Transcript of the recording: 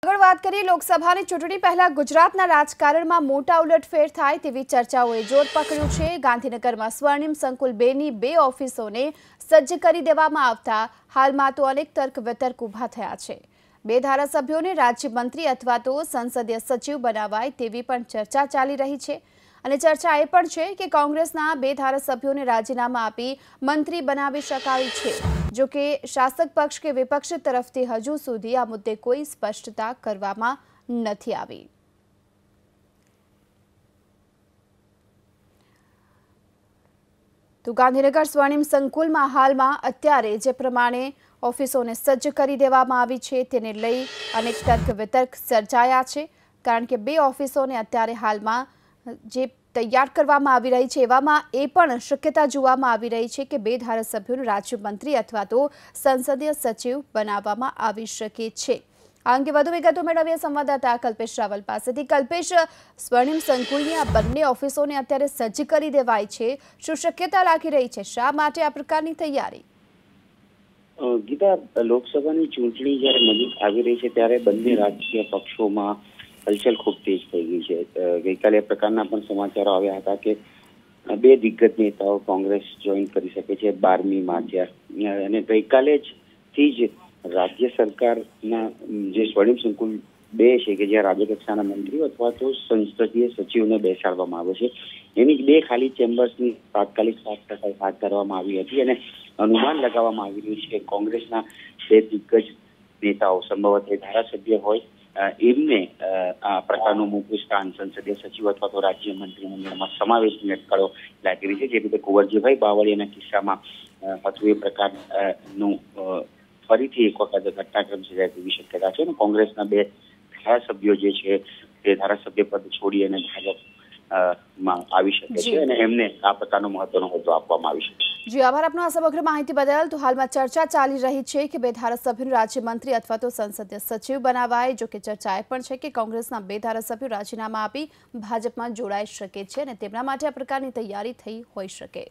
આગળ વાત કરીએ લોકસભાની ચૂંટણી પહેલા ગુજરાતના રાજકારણમાં મોટા ઉલટફેર થાય તેવી ચર્ચાઓએ જોર પકડ્યું છે। ગાંધીનગરમાં સ્વર્ણિમ સંકુલ 2ની 2 ઓફિસોને સજ્જ કરી દેવામાં આવતા હાલમાં તો અનેક તર્ક વિતર્ક ઊભા થયા છે। 2 ધારાસભ્યોને રાજ્યમંત્રી અથવા તો સંસદીય સચિવ બનાવાય તેવી પણ ચર્ચા ચાલી રહી છે અને ચર્ચા એ પણ છે કે કોંગ્રેસના 2 ધારાસભ્યોને રાજીનામા આપી મંત્રી બનાવી શકાય છે। જો કે શાસક પક્ષ કે વિપક્ષ તરફથી હજુ સુધી આ મુદ્દે કોઈ સ્પષ્ટતા કરવામાં નથી આવી। તો ગાંધીનગર સ્વર્ણિમ સંકુલમાં હાલમાં અત્યારે જે પ્રમાણે ઓફિસોને સજ્જ કરી દેવામાં આવી છે તેને લઈ અનેક તર્ક વિતર્ક સર્જાયા છે, કારણ કે 2 ઓફિસોને અત્યારે હાલમાં જે તૈયાર કરવામાં આવી રહી છે એવામાં એ પણ શક્યતા જોવામાં આવી રહી છે કે 2 ધારાસભ્યોને રાજ્યમંત્રી અથવા તો સંસદીય સચિવ બનાવવામાં આવી શકે છે। આ અંગે વધુ વિગતો મેળવીએ સંવાદદાતા કલ્પેશ રાવલ પાસેથી। કલ્પેશ, સ્વર્ણિમ સંકુલની આ બંને ઓફિસોને અત્યારે સજ્જ કરી દેવાય છે, શું શક્યતા લાગી રહી છે? શા માટે આ પ્રકારની તૈયારી? ગીતા, લોકસભાની ચૂંટણી જ્યારે નજીક આવી રહી છે ત્યારે બંને રાજકીય પક્ષોમાં હલચલ ખૂબ તેજ થઈ ગઈ છે। ગઈકાલે એ પ્રકારના પણ સમાચારો આવ્યા હતા કે 2 દિગ્ગજ નેતાઓ કોંગ્રેસ જોઈન કરી શકે છે 12મી માર્ચે, અને ગઈકાલે થી જ રાજ્ય સરકારના જે સ્વર્ણિમ સંકુલ 2 છે કે જ્યાં રાજ્યકક્ષાના મંત્રીઓ અથવા તો સંસદીય સચિવને બેસાડવામાં આવે છે, એની 2 ખાલી ચેમ્બર્સની તાત્કાલિક સાફ સફાઈ હાથ ધરવામાં આવી હતી અને અનુમાન લગાવવામાં આવી રહ્યું છે કે કોંગ્રેસના 2 દિગ્ગજ નેતાઓ સંભવતઃ ધારાસભ્ય હોય એમને આ પ્રકારનું મોટું સ્થાન સંસદીય સચિવ અથવા તો રાજ્ય મંત્રીમંડળમાં સમાવેશની અટકળો લાગી રહી છે। જે રીતે કુંવરજીભાઈ બાવળિયાના કિસ્સામાં હતું એ પ્રકારનું ફરીથી એક વખત ઘટનાક્રમ સર્જાય તેવી શક્યતા છે અને કોંગ્રેસના 2 ધારાસભ્યો જે છે તે ધારાસભ્ય પદ છોડી અને ભાજપમાં આવી શકે છે અને એમને આ પ્રકારનો મહત્વનો હોદ્દો આપવામાં આવી શકે છે। જી, આભાર આપનો આ સમગ્ર માહિતી બદલ। તો હાલમાં ચર્ચા ચાલી રહી છે કે 2 ધારાસભ્યોને રાજ્યમંત્રી અથવા તો સંસદીય સચિવ બનાવાય। જો કે ચર્ચા એ પણ છે કે કોંગ્રેસના 2 ધારાસભ્યો રાજીનામા આપી ભાજપમાં જોડાઈ શકે છે અને તેમના માટે આ પ્રકારની તૈયારી થઈ હોઈ શકે।